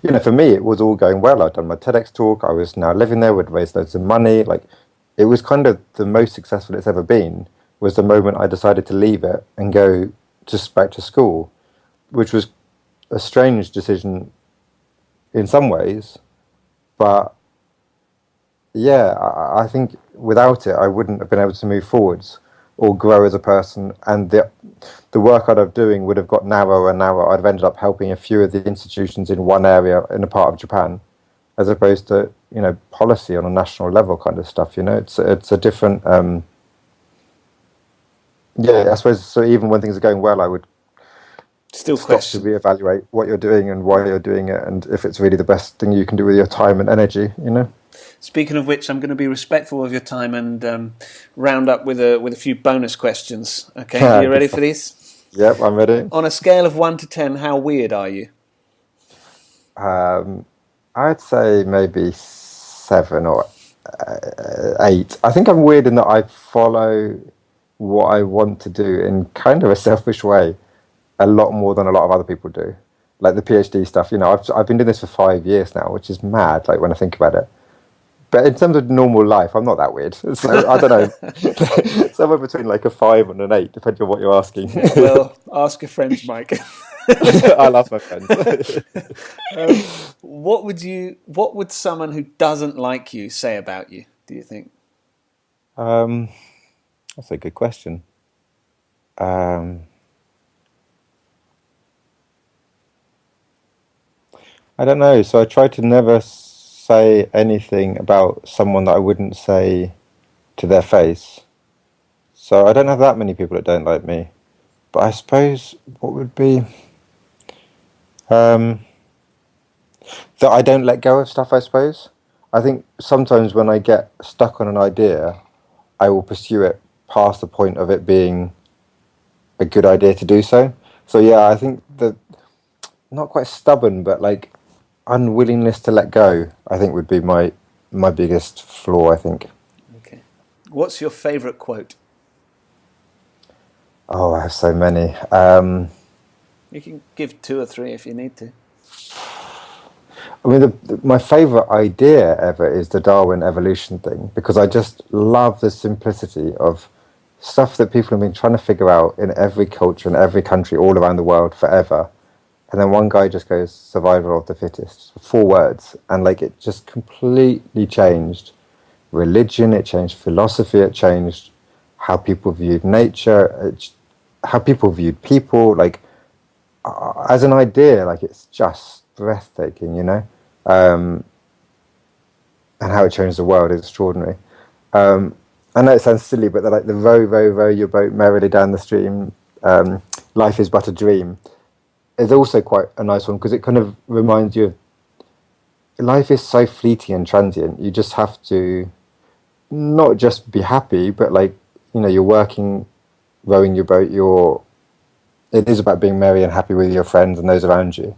you know, for me, it was all going well. I'd done my TEDx talk. I was now living there. We'd raised loads of money. Like, it was kind of the most successful it's ever been. Was the moment I decided to leave it and go just back to school, which was a strange decision in some ways, but yeah, I think without it, I wouldn't have been able to move forwards or grow as a person, and the work I'd have doing would have got narrower and narrower. I'd have ended up helping a few of the institutions in one area in a part of Japan, as opposed to, you know, policy on a national level kind of stuff. You know, it's a different. Yeah, I suppose so. Even when things are going well, I would Still stop to question. reevaluate what you're doing and why you're doing it, and if it's really the best thing you can do with your time and energy. You know. Speaking of which, I'm going to be respectful of your time and round up with a few bonus questions. Okay, are you Good ready for stuff. these? Yep, I'm ready. On a scale of 1 to 10, how weird are you? Um, I'd say maybe 7 or 8. I think I'm weird in that I follow what I want to do in kind of a selfish way a lot more than a lot of other people do. Like the PhD stuff, you know, I've been doing this for 5 years now, which is mad, like when I think about it. But in terms of normal life, I'm not that weird. So I don't know, somewhere between like a 5 and an 8, depending on what you're asking. Yeah, well, ask your friends, Mike. I'll ask my friends. What would someone who doesn't like you say about you, do you think? um, that's a good question. Um, I don't know. So I try to never say anything about someone that I wouldn't say to their face. So I don't have that many people that don't like me. But I suppose what would be um, that I don't let go of stuff, I suppose. I think sometimes when I get stuck on an idea, I will pursue it past the point of it being a good idea to do so. So yeah, I think that not quite stubborn, but like unwillingness to let go, I think would be my biggest flaw, I think. Okay. What's your favourite quote? Oh, I have so many. You can give two or three if you need to. I mean, my favorite idea ever is the Darwin evolution thing, because I just love the simplicity of stuff that people have been trying to figure out in every culture and every country all around the world forever. And then one guy just goes, survival of the fittest, 4 words. And like it just completely changed religion, it changed philosophy, it changed how people viewed nature, how people viewed people. Like, as an idea, like it's just breathtaking, you know? Um, and how it changed the world is extraordinary. Um, I know it sounds silly, but they're like the row your boat merrily down the stream. Life is but a dream. Is also quite a nice one because it kind of reminds you of life is so fleeting and transient. You just have to not just be happy, but like, you know, you're working, rowing your boat, you're it is about being merry and happy with your friends and those around you.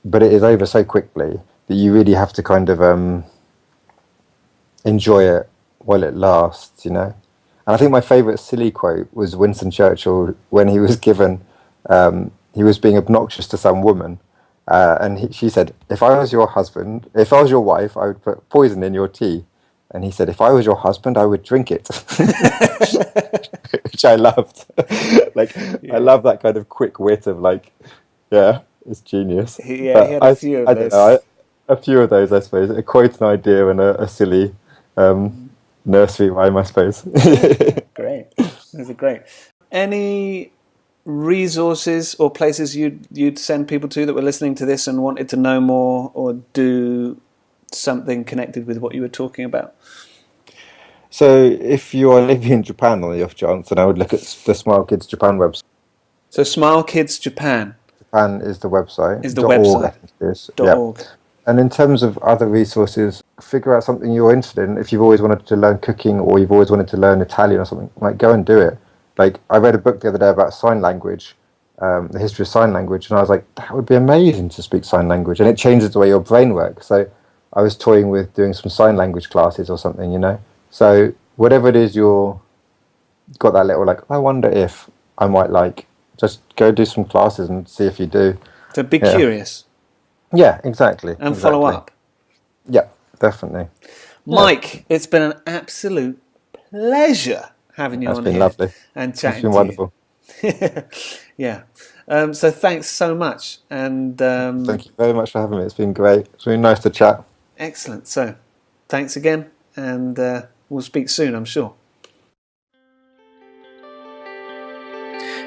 But it is over so quickly that you really have to kind of enjoy it while it lasts, you know. And I think my favourite silly quote was Winston Churchill when he was given, he was being obnoxious to some woman, and she said, if I was your wife, I would put poison in your tea. And he said, if I was your husband, I would drink it. Which I loved. I love that kind of quick wit of it's genius. He had a few of those. A few of those, I suppose. A quote, an idea, and a silly nursery rhyme, I suppose. Great. Those are great. Any resources or places you'd send people to that were listening to this and wanted to know more or do something connected with what you were talking about? So if you are living in Japan on the off chance, then I would look at the Smile Kids Japan website. So Smile Kids Japan. Japan is the website. Is the website. .org, I think it is. .org. And in terms of other resources, figure out something you're interested in. If you've always wanted to learn cooking or you've always wanted to learn Italian or something, go and do it. I read a book the other day about sign language, the history of sign language, and I was like, that would be amazing to speak sign language, and it changes the way your brain works. So I was toying with doing some sign language classes or something, you know. So whatever it is you're got that little I wonder if I might just go do some classes and see if you do. So be curious. Yeah, exactly. And follow up. Yeah, definitely. Mike, it's been an absolute pleasure having you on here. It's been lovely. And chatting It's been wonderful. Yeah. So thanks so much. And thank you very much for having me. It's been great. It's been nice to chat. Excellent. So thanks again, and we'll speak soon, I'm sure.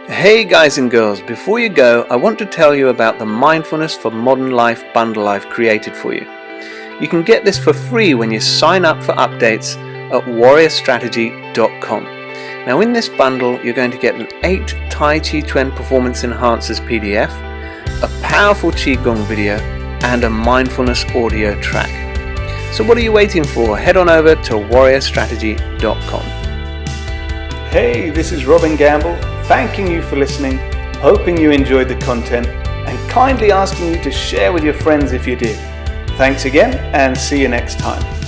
Hey guys and girls, before you go, I want to tell you about the Mindfulness for Modern Life bundle I've created for you. You can get this for free when you sign up for updates at warriorstrategy.com. Now in this bundle, you're going to get an 8 Tai Chi Chuan Performance Enhancers PDF, a powerful Qigong video, and a mindfulness audio track. So what are you waiting for? Head on over to warriorstrategy.com. Hey, this is Robin Gamble, thanking you for listening, hoping you enjoyed the content, and kindly asking you to share with your friends if you did. Thanks again, and see you next time.